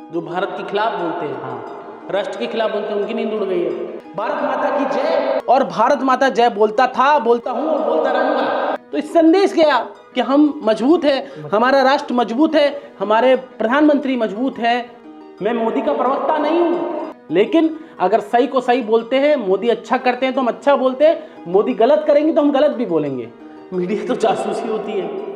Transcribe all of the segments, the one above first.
जो भारत के खिलाफ बोलते हैं, हाँ, राष्ट्र के खिलाफ बोलते हैं, उनकी नींद उड़ गई है। भारत माता की जय, और भारत माता जय बोलता था, बोलता हूँ और बोलता रहूंगा। तो इस संदेश गया कि हम मजबूत है, हमारा राष्ट्र मजबूत है, हमारे प्रधानमंत्री मजबूत है। मैं मोदी का प्रवक्ता नहीं हूं, लेकिन अगर सही को सही बोलते हैं, मोदी अच्छा करते हैं तो हम अच्छा बोलते हैं, मोदी गलत करेंगे तो हम गलत भी बोलेंगे। मीडिया तो जासूसी होती है।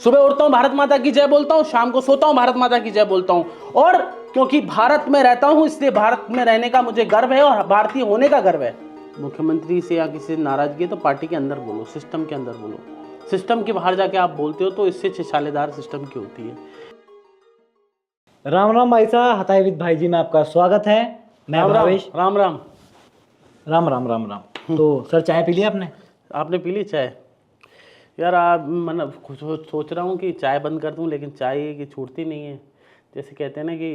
सुबह उठता हूं भारत माता की जय बोलता हूं, शाम को सोता हूं भारत माता की जय बोलता हूं, और क्योंकि भारत में रहता हूं इसलिए भारत में रहने का मुझे गर्व है और भारतीय होने का गर्व है। मुख्यमंत्री से या किसी से नाराजगी है तो पार्टी के अंदर बोलो, सिस्टम के अंदर बोलो। सिस्टम के बाहर जाके आप बोलते हो तो इससे छिछालेदार सिस्टम की होती है। राम राम भाई साहब, हताईविद भाई जी में आपका स्वागत है। मैं भावेश। राम राम राम राम राम राम। तो सर चाय पी लिया आपने? आपने पी ली चाय? यार आप मतलब सोच रहा हूँ कि चाय बंद कर दूँ, लेकिन चाय की छूटती नहीं है। जैसे कहते हैं ना कि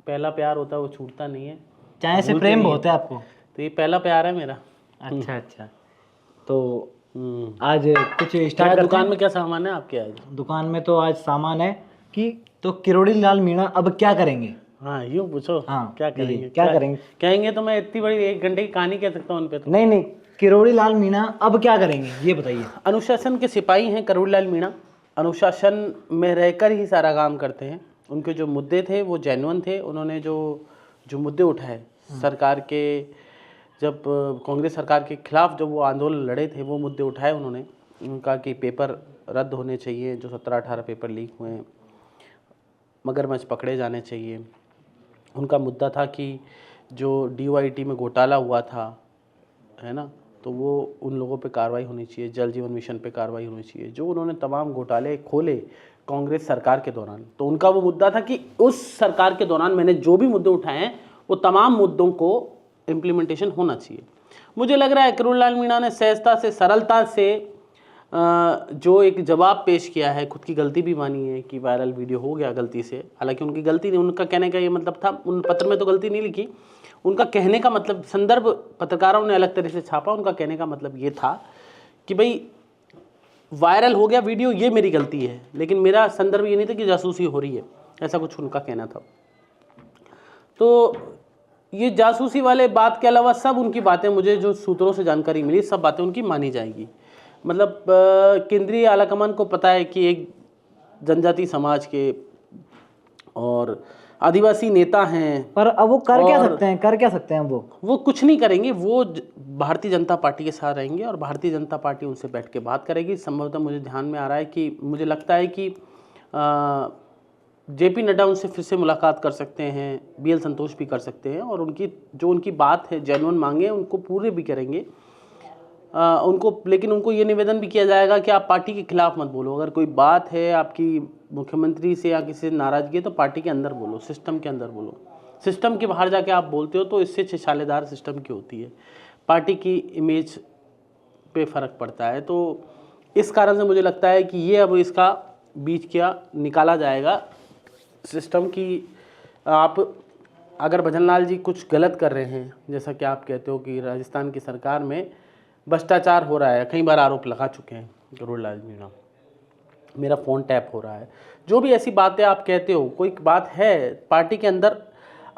पहला प्यार होता है वो छूटता नहीं है। चाय से प्रेम बहुत है आपको? तो ये पहला प्यार है मेरा। अच्छा अच्छा। तो आज कुछ स्टार्ट दुकान में क्या सामान है आपके? आज दुकान में तो आज सामान है कि तो किरोड़ी लाल मीणा अब क्या करेंगे। हाँ यूँ पूछो। हाँ क्या करेंगे? क्या करेंगे कहेंगे तो मैं इतनी बड़ी 1 घंटे की कहानी कह सकता हूँ उन पे तो। नहीं, किरोड़ी लाल मीणा अब क्या करेंगे ये बताइए। अनुशासन के सिपाही हैं किरोड़ी लाल मीणा। अनुशासन में रहकर ही सारा काम करते हैं। उनके जो मुद्दे थे वो जेन्युइन थे। उन्होंने जो मुद्दे उठाए सरकार के, जब कांग्रेस सरकार के खिलाफ जब वो आंदोलन लड़े थे, वो मुद्दे उठाए उन्होंने। उनका कि पेपर रद्द होने चाहिए, जो 17-18 पेपर लीक हुए हैं, मगरमच्छ पकड़े जाने चाहिए। उनका मुद्दा था कि जो DOIT में घोटाला हुआ था, है ना, तो वो उन लोगों पे कार्रवाई होनी चाहिए, जल जीवन मिशन पे कार्रवाई होनी चाहिए, जो उन्होंने तमाम घोटाले खोले कांग्रेस सरकार के दौरान। तो उनका वो मुद्दा था कि उस सरकार के दौरान मैंने जो भी मुद्दे उठाए हैं वो तमाम मुद्दों को इम्प्लीमेंटेशन होना चाहिए। मुझे लग रहा है किरोड़ी लाल मीणा ने सहजता से, सरलता से जो एक जवाब पेश किया है, खुद की गलती भी मानी है कि वायरल वीडियो हो गया गलती से। हालांकि उनकी गलती नहीं, उनका कहने का ये मतलब था, उन पत्र में तो गलती नहीं लिखी, उनका कहने का मतलब, संदर्भ पत्रकारों ने अलग तरह से छापा, उनका कहने का मतलब ये था कि भाई वायरल हो गया वीडियो, ये मेरी गलती है, लेकिन मेरा संदर्भ ये नहीं था कि जासूसी हो रही है, ऐसा कुछ उनका कहना था। तो ये जासूसी वाले बात के अलावा सब उनकी बातें, मुझे जो सूत्रों से जानकारी मिली, सब बातें उनकी मानी जाएगी। मतलब केंद्रीय आलाकमान को पता है कि एक जनजाति समाज के और आदिवासी नेता हैं, पर अब वो कर क्या सकते हैं वो कुछ नहीं करेंगे। वो भारतीय जनता पार्टी के साथ रहेंगे और भारतीय जनता पार्टी उनसे बैठ के बात करेगी। संभवतः मुझे ध्यान में आ रहा है कि मुझे लगता है कि JP नड्डा उनसे फिर से मुलाकात कर सकते हैं, BL संतोष भी कर सकते हैं, और उनकी बात है, जेन्युइन मांगे, उनको पूरे भी करेंगे लेकिन उनको ये निवेदन भी किया जाएगा कि आप पार्टी के खिलाफ मत बोलो। अगर कोई बात है आपकी मुख्यमंत्री से या किसी से नाराजगी है तो पार्टी के अंदर बोलो, सिस्टम के अंदर बोलो। सिस्टम के बाहर जाके आप बोलते हो तो इससे छिछालेदार सिस्टम की होती है, पार्टी की इमेज पे फ़र्क पड़ता है। तो इस कारण से मुझे लगता है कि ये अब इसका बीच क्या निकाला जाएगा सिस्टम की। आप अगर भजनलाल जी कुछ गलत कर रहे हैं, जैसा कि आप कहते हो कि राजस्थान की सरकार में भ्रष्टाचार हो रहा है, कई बार आरोप लगा चुके हैं किरोड़ी लाल मीणा, मेरा फ़ोन टैप हो रहा है, जो भी ऐसी बातें आप कहते हो, कोई बात है, पार्टी के अंदर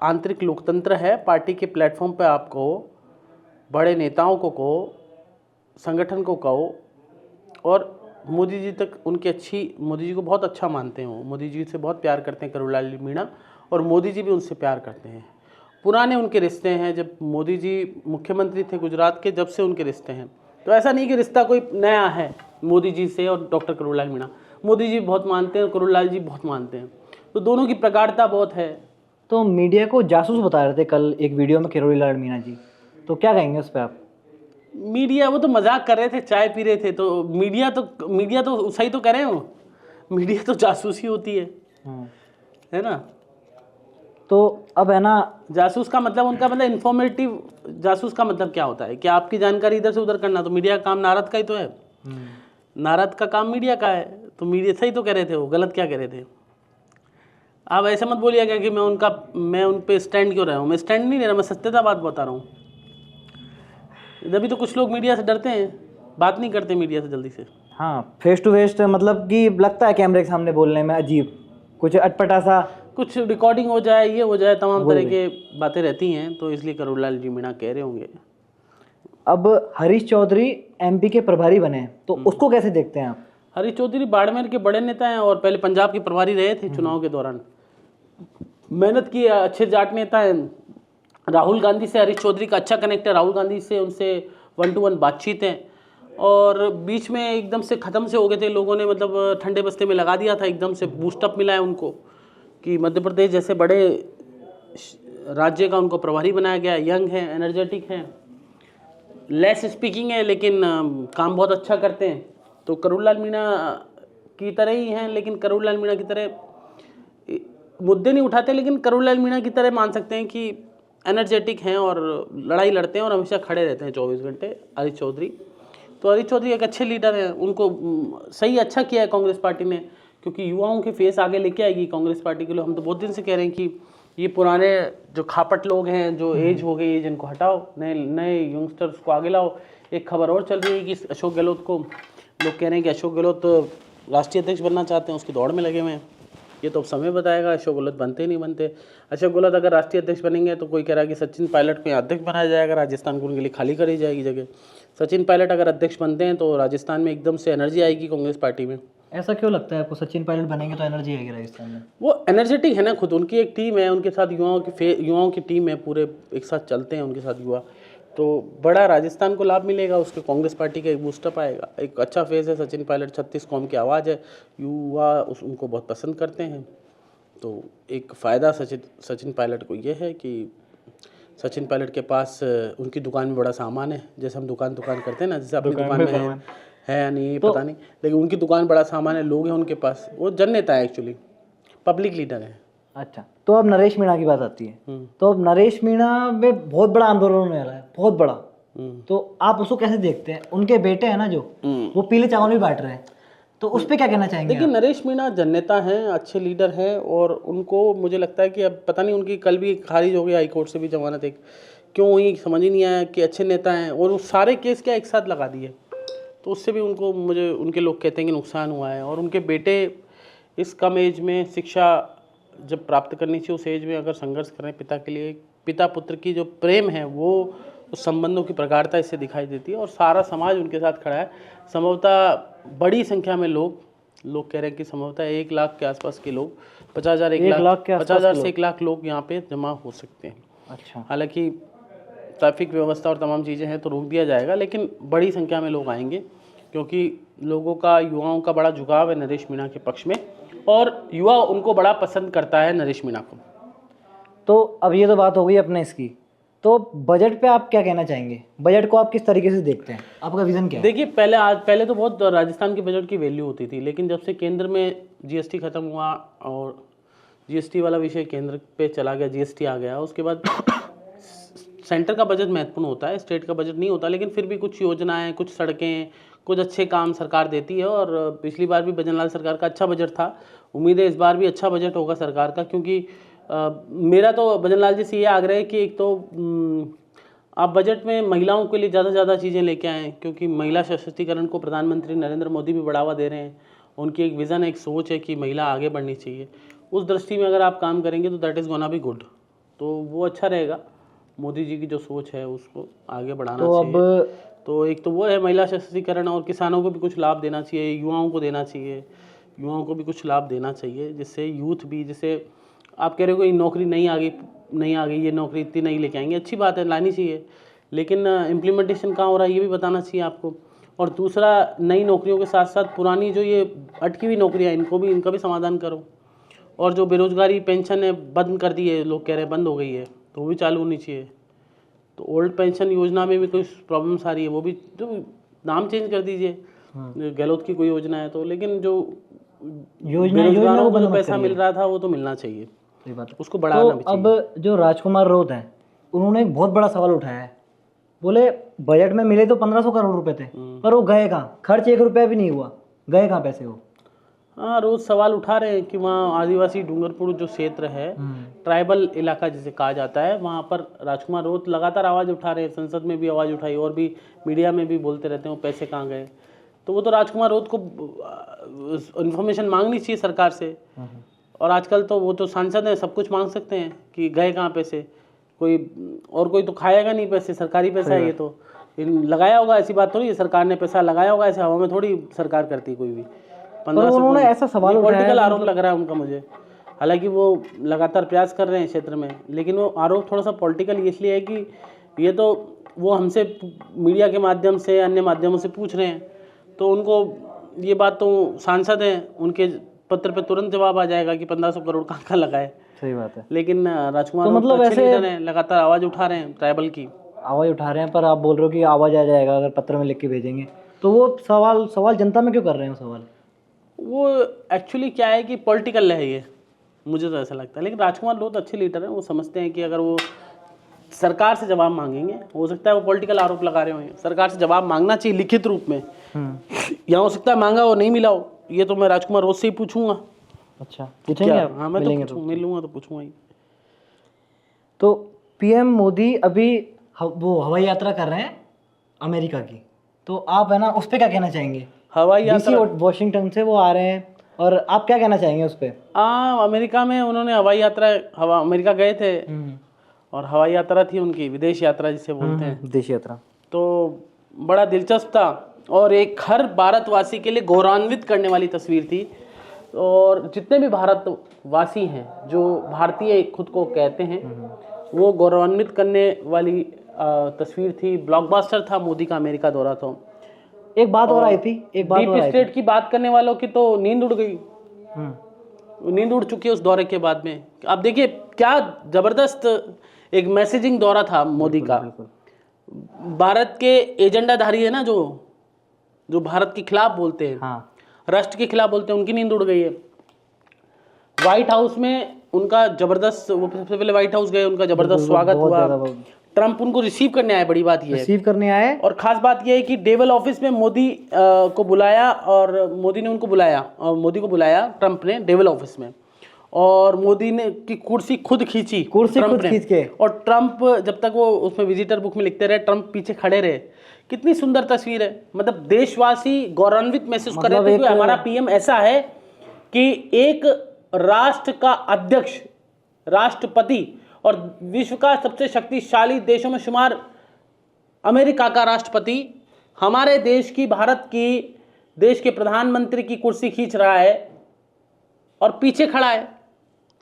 आंतरिक लोकतंत्र है, पार्टी के प्लेटफॉर्म पे आप कहो, बड़े नेताओं को कहो, संगठन को कहो, और मोदी जी तक उनकी मोदी जी को बहुत अच्छा मानते हैं, वो मोदी जी से बहुत प्यार करते हैं किरोड़ी लाल मीणा, और मोदी जी भी उनसे प्यार करते हैं। पुराने उनके रिश्ते हैं, जब मोदी जी मुख्यमंत्री थे गुजरात के, जब से उनके रिश्ते हैं। तो ऐसा नहीं कि रिश्ता कोई नया है मोदी जी से और डॉक्टर किरोड़ी लाल मीणा। मोदी जी बहुत मानते हैं, किरोड़ी लाल जी बहुत मानते हैं, तो दोनों की प्रगाढ़ता बहुत है। तो मीडिया को जासूस बता रहे थे कल एक वीडियो में किरोड़ी लाल मीणा जी, तो क्या कहेंगे उस पर आप? मीडिया, वो तो मजाक कर रहे थे, चाय पी रहे थे, तो मीडिया तो सही तो कह रहे हो, मीडिया तो जासूसी होती है ना। तो अब है ना, जासूस का मतलब, उनका मतलब इन्फॉर्मेटिव, जासूस का मतलब क्या होता है कि आपकी जानकारी इधर से उधर करना। तो मीडिया का काम नारद का ही तो है, नारद का काम मीडिया का है। तो मीडिया सही तो कह रहे थे, वो गलत क्या कह रहे थे? आप ऐसा मत बोलिएगा कि मैं उन पे स्टैंड क्यों रहा हूँ। मैं स्टैंड नहीं ले रहा, मैं सत्यता बात बता रहा हूँ। जब तो कुछ लोग मीडिया से डरते हैं, बात नहीं करते मीडिया से जल्दी से। हाँ, फेस टू फेस मतलब कि लगता है कैमरे के सामने बोलने में अजीब, कुछ अटपटा सा कुछ रिकॉर्डिंग हो जाए, ये हो जाए, तमाम तरह के बातें रहती हैं, तो इसलिए करुणलाल जी मीणा कह रहे होंगे। अब हरीश चौधरी एमपी के प्रभारी बने हैं, तो उसको कैसे देखते हैं आप? हरीश चौधरी बाड़मेर के बड़े नेता हैं और पहले पंजाब के प्रभारी रहे थे चुनाव के दौरान, मेहनत की, अच्छे जाट नेता हैं। राहुल गांधी से हरीश चौधरी का अच्छा कनेक्ट है, राहुल गांधी से उनसे 1 to 1 बातचीत है, और बीच में एकदम से ख़त्म से हो गए थे, लोगों ने मतलब ठंडे बस्ते में लगा दिया था, एकदम से बूस्टअप मिला है उनको कि मध्य प्रदेश जैसे बड़े राज्य का उनको प्रभारी बनाया गया। यंग है, एनर्जेटिक है, लेस स्पीकिंग है, लेकिन काम बहुत अच्छा करते हैं। तो करुणलाल मीणा की तरह ही हैं, लेकिन करुणलाल मीणा की तरह मुद्दे नहीं उठाते, लेकिन करुणलाल मीणा की तरह मान सकते हैं कि एनर्जेटिक हैं और लड़ाई लड़ते हैं और हमेशा खड़े रहते हैं 24 घंटे हरीश चौधरी। तो हरीश चौधरी एक अच्छे लीडर हैं, उनको सही अच्छा किया है कांग्रेस पार्टी ने, क्योंकि युवाओं के फेस आगे लेके आएगी कांग्रेस पार्टी के लोग। हम तो बहुत दिन से कह रहे हैं कि ये पुराने जो खापट लोग हैं, जो एज हो गई, एज इनको हटाओ, नए नए यंगस्टर्स को आगे लाओ। एक खबर और चल रही है कि अशोक गहलोत को लोग कह रहे हैं कि अशोक गहलोत राष्ट्रीय अध्यक्ष बनना चाहते हैं, उसकी दौड़ में लगे हुए हैं। ये तो अब समय बताएगा अशोक गहलोत बनते ही नहीं बनते। अशोक गहलोत अगर राष्ट्रीय अध्यक्ष बनेंगे तो कोई कह रहा है कि सचिन पायलट को यहाँ अध्यक्ष बनाया जाएगा, राजस्थान को उनके लिए खाली करी जाएगी जगह। सचिन पायलट अगर अध्यक्ष बनते हैं तो राजस्थान में एकदम से एनर्जी आएगी कांग्रेस पार्टी में। ऐसा क्यों लगता है आपको? सचिन पायलट बनेंगे तो एनर्जी आएगी राजस्थान में? वो एनर्जेटिक है ना, खुद उनकी एक टीम है, उनके साथ युवाओं की टीम है, पूरे एक साथ चलते हैं उनके साथ युवा, तो बड़ा राजस्थान को लाभ मिलेगा, उसके कांग्रेस पार्टी का एक बूस्टअप आएगा। एक अच्छा फेस है सचिन पायलट, 36 कौम की आवाज़ है, युवा उनको बहुत पसंद करते हैं। तो एक फ़ायदा सचिन पायलट को ये है कि सचिन पायलट के पास उनकी दुकान में बड़ा सामान है, जैसे हम दुकान करते हैं ना, जैसे अपनी दुकान में है या नहीं तो, पता नहीं, लेकिन उनकी दुकान बड़ा सामान है, लोग हैं उनके पास, वो जन नेता है, एक्चुअली पब्लिक लीडर है। अच्छा, तो अब नरेश मीणा की बात आती है, तो अब नरेश मीणा में बहुत बड़ा आंदोलन होने वाला है, बहुत बड़ा। तो आप उसको कैसे देखते हैं? उनके बेटे हैं ना जो, वो पीले चावल भी बांट रहे हैं, तो उस पर क्या कहना चाहेंगे? देखिए, नरेश मीणा जन नेता हैं, अच्छे लीडर हैं, और उनको मुझे लगता है कि अब पता नहीं, उनकी कल भी खारिज हो गई हाई कोर्ट से भी जमानत, एक क्यों हुई समझ ही नहीं आया कि अच्छे नेता हैं, और वो सारे केस क्या एक साथ लगा दिए, तो उससे भी मुझे उनके लोग कहते हैं कि नुकसान हुआ है। और उनके बेटे इस कम एज में शिक्षा जब प्राप्त करनी चाहिए, उस एज में अगर संघर्ष कर रहे हैं पिता के लिए, पिता पुत्र की जो प्रेम है वो उस संबंधों की प्रगाढ़ता इससे दिखाई देती है, और सारा समाज उनके साथ खड़ा है। संभवतः बड़ी संख्या में लोग कह रहे हैं कि संभवतः 1 लाख के आसपास के लोग, 50,000 से 1 लाख लोग यहाँ पे जमा हो सकते हैं। अच्छा, हालांकि ट्रैफिक व्यवस्था और तमाम चीज़ें हैं तो रोक दिया जाएगा, लेकिन बड़ी संख्या में लोग आएंगे, क्योंकि लोगों का, युवाओं का बड़ा झुकाव है नरेश मीणा के पक्ष में, और युवा उनको बड़ा पसंद करता है नरेश मीणा को। तो अब ये तो बात हो गई अपने इसकी, तो बजट पे आप क्या कहना चाहेंगे? बजट को आप किस तरीके से देखते हैं? आपका विजन क्या है? देखिए, पहले तो बहुत राजस्थान के बजट की वैल्यू होती थी, लेकिन जब से केंद्र में जीएसटी खत्म हुआ और जीएसटी वाला विषय केंद्र पे चला गया, जीएसटी आ गया, उसके बाद सेंटर का बजट महत्वपूर्ण होता है, स्टेट का बजट नहीं होता, लेकिन फिर भी कुछ योजनाएं, कुछ सड़कें, कुछ अच्छे काम सरकार देती है। और पिछली बार भी भजनलाल सरकार का अच्छा बजट था, उम्मीद है इस बार भी अच्छा बजट होगा सरकार का, क्योंकि मेरा तो भजनलाल जी से ये आग्रह है कि एक तो आप बजट में महिलाओं के लिए ज़्यादा से ज़्यादा चीज़ें लेके आएँ, क्योंकि महिला सशक्तिकरण को प्रधानमंत्री नरेंद्र मोदी भी बढ़ावा दे रहे हैं। उनकी एक विज़न, एक सोच है कि महिला आगे बढ़नी चाहिए। उस दृष्टि में अगर आप काम करेंगे तो that is gonna be good, तो वो अच्छा रहेगा। मोदी जी की जो सोच है उसको आगे बढ़ाना चाहिए। तो एक तो वो है महिला सशक्तिकरण, और किसानों को भी कुछ लाभ देना चाहिए, युवाओं को देना चाहिए, युवाओं को भी कुछ लाभ देना चाहिए, जिससे यूथ भी, जैसे आप कह रहे हो कि नौकरी नहीं आ गई, ये नौकरी इतनी नहीं लेके आएंगे, अच्छी बात है, लानी चाहिए, लेकिन इम्प्लीमेंटेशन कहाँ हो रहा है ये भी बताना चाहिए आपको। और दूसरा, नई नौकरियों के साथ साथ पुरानी जो ये अटकी हुई नौकरियाँ, इनका भी समाधान करो। और जो बेरोजगारी पेंशन है बंद कर दी है, लोग कह रहे हैं बंद हो गई है, तो वो भी चालू होनी चाहिए। तो ओल्ड पेंशन योजना में भी कुछ प्रॉब्लम्स आ रही है, वो भी जो नाम चेंज कर दीजिए, गहलोत की कोई योजना है तो, लेकिन जो बेरोजगारों को जो पैसा मिल रहा था वो तो मिलना चाहिए, उसको बढ़ाना भी चाहिए। अब जो राजकुमार रोत हैं, उन्होंने एक बहुत बड़ा सवाल उठाया है, बोले बजट में मिले तो 1500 करोड़ रुपए थे, पर वो गए कहाँ? खर्च 1 रुपया भी नहीं हुआ, गए कहाँ पैसे वो? हाँ, रोज सवाल उठा रहे हैं कि वहाँ आदिवासी डूंगरपुर जो क्षेत्र है, ट्राइबल इलाका जिसे कहा जाता है, वहाँ पर राजकुमार रोत लगातार आवाज़ उठा रहे हैं, संसद में भी आवाज़ उठाई और भी मीडिया में भी बोलते रहते हैं वो पैसे कहाँ गए। तो वो तो राजकुमार रोत को इन्फॉर्मेशन मांगनी चाहिए सरकार से, और आजकल तो वो तो सांसद हैं, सब कुछ मांग सकते हैं कि गए कहाँ पैसे, कोई और कोई तो खाएगा नहीं पैसे, सरकारी पैसा है ये तो, लगाया होगा, ऐसी बात थोड़ी है, सरकार ने पैसा लगाया होगा, ऐसे हवा में थोड़ी सरकार करती है कोई भी। 15 से उन्होंने ऐसा सवाल उठाया, पॉलिटिकल आरोप लग रहा है उनका मुझे, हालांकि वो लगातार प्रयास कर रहे हैं क्षेत्र में, लेकिन वो आरोप थोड़ा सा पॉलिटिकल इसलिए है कि ये तो वो हमसे मीडिया के माध्यम से अन्य माध्यमों से पूछ रहे हैं, तो उनको ये बात तो सांसद हैं, उनके पत्र पे तुरंत जवाब आ जाएगा कि 1500 करोड़ कहाँ लगाए। सही बात है। लेकिन राजकुमार तो मतलब अच्छे ऐसे लीडर हैं, लगातार आवाज़ उठा रहे हैं ट्राइबल की, आवाज़ उठा रहे हैं, पर आप बोल रहे हो कि आवाज़ आ जाएगा अगर पत्र में लिख के भेजेंगे, तो वो सवाल जनता में क्यों कर रहे हैं सवाल? वो एक्चुअली क्या है कि पॉलिटिकल है ये, मुझे तो ऐसा लगता है। लेकिन राजकुमार बहुत अच्छे लीडर हैं, वो समझते हैं कि अगर वो सरकार से जवाब मांगेंगे, हो सकता है वो पॉलिटिकल आरोप लगा रहे होंगे, सरकार से जवाब मांगना चाहिए लिखित रूप में, या हो सकता है मांगा हो नहीं मिला हो, ये तो मैं राजकुमार रोज से ही पूछूंगा। अच्छा, पूछेंगे आप? हाँ, मैं तो मिलूंगा तो पूछूंगा ही। तो पीएम मोदी अभी वो हवाई यात्रा कर रहे हैं अमेरिका की, तो आप है ना उस पर क्या कहना चाहेंगे? हवाई यात्रा वॉशिंगटन से वो आ रहे हैं, और आप क्या कहना चाहेंगे उस पर? अमेरिका में उन्होंने हवाई यात्रा, अमेरिका गए थे और हवाई यात्रा थी उनकी, विदेश यात्रा जिसे बोलते हैं, विदेश यात्रा, तो बड़ा दिलचस्प था और एक हर भारतवासी के लिए गौरवान्वित करने वाली तस्वीर थी। और जितने भी भारतवासी हैं जो भारतीय खुद को कहते हैं, वो गौरवान्वित करने वाली तस्वीर थी, ब्लॉकबस्टर था मोदी का अमेरिका दौरा। तो एक बात और आई थी, एक बात डीप स्टेट की बात करने वालों की तो नींद उड़ गई, नींद उड़ चुकी है उस दौरे के बाद में। आप देखिए क्या जबरदस्त एक मैसेजिंग दौरा था मोदी का। भारत के एजेंडाधारी है ना, जो भारत के खिलाफ बोलते हैं, हाँ, राष्ट्र के खिलाफ बोलते हैं, उनकी नींद उड़ गई है। व्हाइट हाउस में उनका जबरदस्त, वो सबसे पहले व्हाइट हाउस गए, उनका जबरदस्त स्वागत हुआ, ट्रंप उनको रिसीव करने आए, बड़ी बात ये है, रिसीव करने आए। और खास बात ये है कि डेवल ऑफिस में मोदी को बुलाया और मोदी ने उनको बुलाया, और मोदी को बुलाया ट्रंप ने डेवल ऑफिस में, और मोदी ने की कुर्सी खुद खींची, कुर्सी खुद खींच के, और ट्रंप जब तक वो उसमें विजिटर बुक में लिखते रहे, ट्रंप पीछे खड़े रहे। कितनी सुंदर तस्वीर है, मतलब देशवासी गौरवान्वित महसूस कर रहे थे कि हमारा पीएम ऐसा है कि एक राष्ट्र का अध्यक्ष, राष्ट्रपति और विश्व का सबसे शक्तिशाली देशों में शुमार अमेरिका का राष्ट्रपति हमारे देश की, भारत की, देश के प्रधानमंत्री की कुर्सी खींच रहा है और पीछे खड़ा है।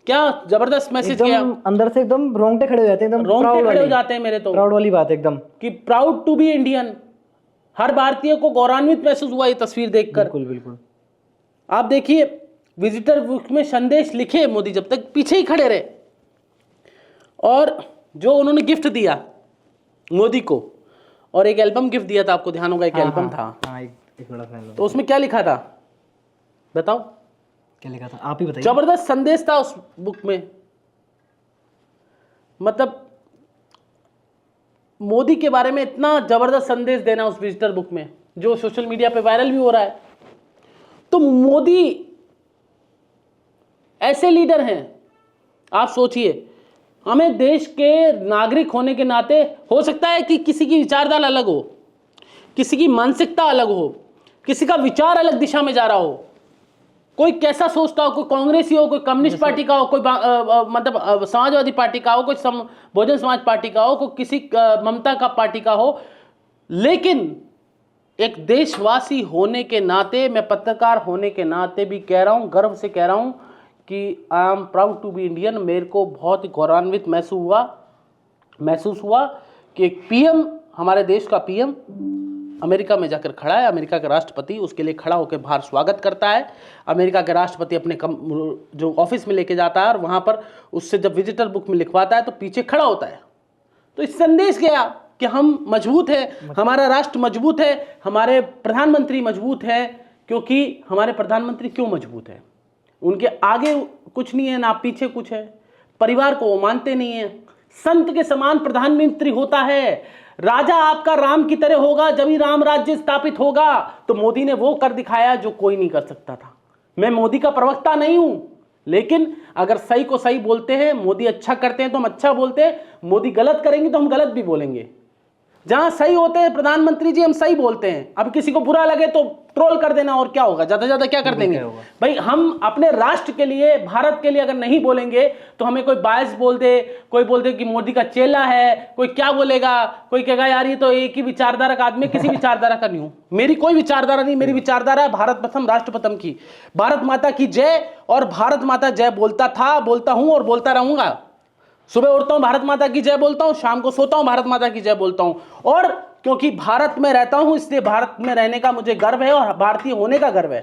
क्या जबरदस्त मैसेज किया, अंदर से एकदम रोंगटे खड़े हो जाते हैं, एकदम रोंगटे खड़े हो जाते हैं मेरे तो, प्राउड वाली बात एकदम, कि प्राउड टू बी इंडियन। हर भारतीय को गौरवान्वित महसूस हुआ ये तस्वीर देखकर। बिल्कुल बिल्कुल। आप देखिए विजिटर बुक में संदेश लिखे मोदी जब तक पीछे ही खड़े रहे, और जो उन्होंने गिफ्ट दिया मोदी को, और एक एल्बम गिफ्ट दिया था, आपको ध्यान होगा, एक एल्बम था, एक बड़ा फैन। तो उसमें क्या लिखा था बताओ? क्या लिखा था, आप ही बताइए। जबरदस्त संदेश था उस बुक में, मतलब मोदी के बारे में इतना जबरदस्त संदेश देना उस विजिटर बुक में, जो सोशल मीडिया पे वायरल भी हो रहा है। तो मोदी ऐसे लीडर हैं, आप सोचिए, हमें देश के नागरिक होने के नाते, हो सकता है कि किसी की विचारधारा अलग हो, किसी की मानसिकता अलग हो, किसी का विचार अलग दिशा में जा रहा हो, कोई कैसा सोचता हो, कोई कांग्रेसी हो, कोई कम्युनिस्ट पार्टी का हो, कोई मतलब समाजवादी पार्टी का हो, कोई बहुजन समाज पार्टी का हो, कोई किसी ममता का पार्टी का हो, लेकिन एक देशवासी होने के नाते, मैं पत्रकार होने के नाते भी कह रहा हूं, गर्व से कह रहा हूं कि I am proud to be Indian. मेरे को बहुत ही गौरवान्वित महसूस हुआ कि एक पीएम, हमारे देश का पीएम अमेरिका में जाकर खड़ा है, अमेरिका का राष्ट्रपति उसके लिए खड़ा होकर बाहर स्वागत करता है। अमेरिका के राष्ट्रपति अपने जो ऑफिस में लेके जाता है और वहाँ पर उससे जब विजिटर बुक में लिखवाता है तो पीछे खड़ा होता है। तो इस संदेश गया कि हम मजबूत हैं, हमारा राष्ट्र मजबूत है, हमारे प्रधानमंत्री मजबूत है। क्योंकि हमारे प्रधानमंत्री क्यों मजबूत है? उनके आगे कुछ नहीं है, ना पीछे कुछ है। परिवार को वो मानते नहीं है। संत के समान प्रधानमंत्री होता है। राजा आपका राम की तरह होगा, जब ही राम राज्य स्थापित होगा। तो मोदी ने वो कर दिखाया जो कोई नहीं कर सकता था। मैं मोदी का प्रवक्ता नहीं हूं, लेकिन अगर सही को सही बोलते हैं, मोदी अच्छा करते हैं तो हम अच्छा बोलते हैं, मोदी गलत करेंगे तो हम गलत भी बोलेंगे। जहां सही होते हैं प्रधानमंत्री जी, हम सही बोलते हैं। अब किसी को बुरा लगे तो ट्रोल कर देना, और क्या होगा, ज्यादा ज्यादा क्या कर देंगे भाई। हम अपने राष्ट्र के लिए, भारत के लिए अगर नहीं बोलेंगे तो हमें कोई बायस बोल दे, कोई बोल दे कि मोदी का चेला है, कोई क्या बोलेगा, कोई कहेगा यार ये तो एक ही विचारधारा का आदमी। किसी विचारधारा का नहीं हूं, मेरी कोई विचारधारा नहीं, मेरी विचारधारा है भारत प्रथम राष्ट्र प्रथम की। भारत माता की जय, और भारत माता जय बोलता था, बोलता हूं और बोलता रहूंगा। सुबह उठता हूं भारत माता की जय बोलता हूं, शाम को सोता हूं भारत माता की जय बोलता हूं। और क्योंकि भारत में रहता हूं इसलिए भारत में रहने का मुझे गर्व है और भारतीय होने का गर्व है।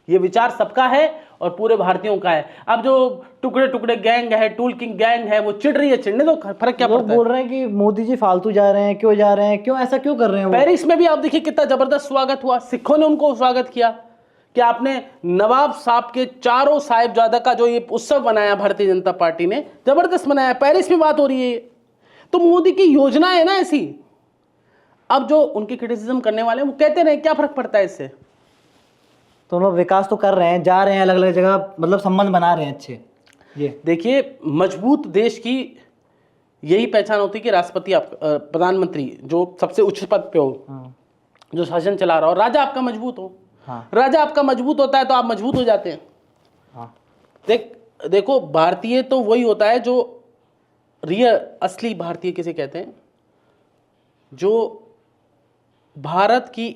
ये विचार सबका है और पूरे भारतीयों का है। अब जो टुकड़े टुकड़े गैंग है, टूल किंग गैंग है, वो चिढ़ रही है, चिढ़ने दो, फर्क क्या पड़ता है। लोग बोल रहे हैं कि मोदी जी फालतू जा रहे हैं, क्यों जा रहे हैं, क्यों ऐसा क्यों कर रहे हैं वो? पेरिस में भी आप देखिए कितना जबरदस्त स्वागत हुआ, सिखों ने उनको स्वागत किया कि आपने नवाब साहब के चारों साहिबजादा का जो ये उत्सव बनाया भारतीय जनता पार्टी ने, जबरदस्त बनाया। पेरिस में बात हो रही है, तो मोदी की योजना है ना ऐसी। अब जो उनकी क्रिटिसिज्म करने वाले हैं वो कहते रहे, क्या फर्क पड़ता है इससे। तो हम लोग विकास तो कर रहे हैं, जा रहे हैं अलग अलग जगह, मतलब संबंध बना रहे हैं अच्छे। ये देखिए, मजबूत देश की यही पहचान होती है कि राष्ट्रपति, आप प्रधानमंत्री जो सबसे उच्च पद पे हो, जो शासन चला रहा हो, राजा आपका मजबूत हो। राजा आपका मजबूत होता है तो आप मजबूत हो जाते हैं। देखो, भारतीय तो वही होता है जो रियल, असली भारतीय किसे कहते हैं, जो भारत की,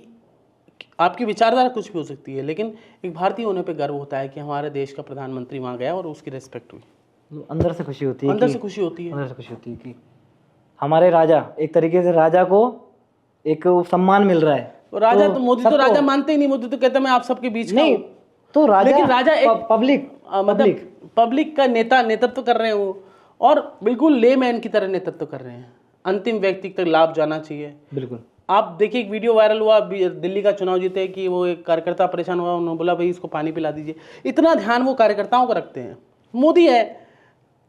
आपकी विचारधारा कुछ भी हो सकती है, लेकिन एक भारतीय होने पे गर्व होता है कि हमारे देश का प्रधानमंत्री वहां गया और उसकी रिस्पेक्ट हुई। अंदर से खुशी होती है, अंदर से खुशी होती है, अंदर से खुशी होती है कि हमारे राजा, एक तरीके से राजा को एक सम्मान मिल रहा है। राजा तो मोदी तो राजा मानते ही नहीं, मोदी तो कहता है मैं आप सबके बीच नहीं, तो राजा, लेकिन राजा एक पब्लिक, मतलब पब्लिक का नेतृत्व कर रहे हैं वो, और बिल्कुल लेमैन की तरह नेतृत्व कर रहे हैं। अंतिम व्यक्ति तक लाभ जाना चाहिए। बिल्कुल। आप देखिए, एक वीडियो वायरल हुआ दिल्ली का चुनाव जीते कि वो एक कार्यकर्ता परेशान हुआ, उन्होंने बोला भाई इसको पानी पिला दीजिए। इतना ध्यान वो कार्यकर्ताओं को रखते हैं।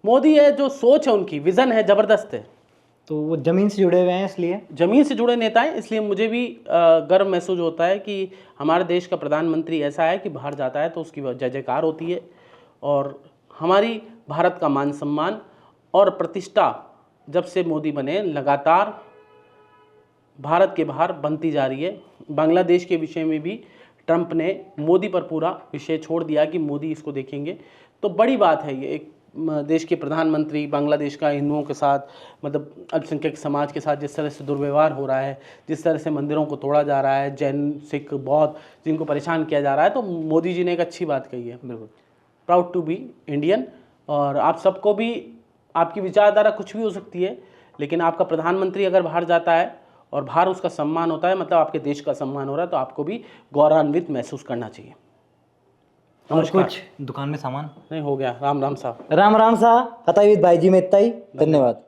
मोदी है जो सोच है उनकी, विजन है, जबरदस्त है। तो वो जमीन से जुड़े हुए हैं, इसलिए जमीन से जुड़े नेता हैं, इसलिए मुझे भी गर्व महसूस होता है कि हमारे देश का प्रधानमंत्री ऐसा है कि बाहर जाता है तो उसकी जय जयकार होती है, और हमारी भारत का मान सम्मान और प्रतिष्ठा जब से मोदी बने लगातार भारत के बाहर बनती जा रही है। बांग्लादेश के विषय में भी ट्रंप ने मोदी पर पूरा विषय छोड़ दिया कि मोदी इसको देखेंगे। तो बड़ी बात है ये, एक देश के प्रधानमंत्री बांग्लादेश का हिंदुओं के साथ, मतलब अल्पसंख्यक समाज के साथ जिस तरह से दुर्व्यवहार हो रहा है, जिस तरह से मंदिरों को तोड़ा जा रहा है, जैन सिख बौद्ध जिनको परेशान किया जा रहा है, तो मोदी जी ने एक अच्छी बात कही है। बिल्कुल प्राउड टू बी इंडियन। और आप सबको भी, आपकी विचारधारा कुछ भी हो सकती है, लेकिन आपका प्रधानमंत्री अगर बाहर जाता है और बाहर उसका सम्मान होता है, मतलब आपके देश का सम्मान हो रहा है, तो आपको भी गौरवान्वित महसूस करना चाहिए। और कुछ दुकान में सामान नहीं हो गया। राम राम साहब। राम राम साहब, हताविद भाई जी में इतना ही, धन्यवाद।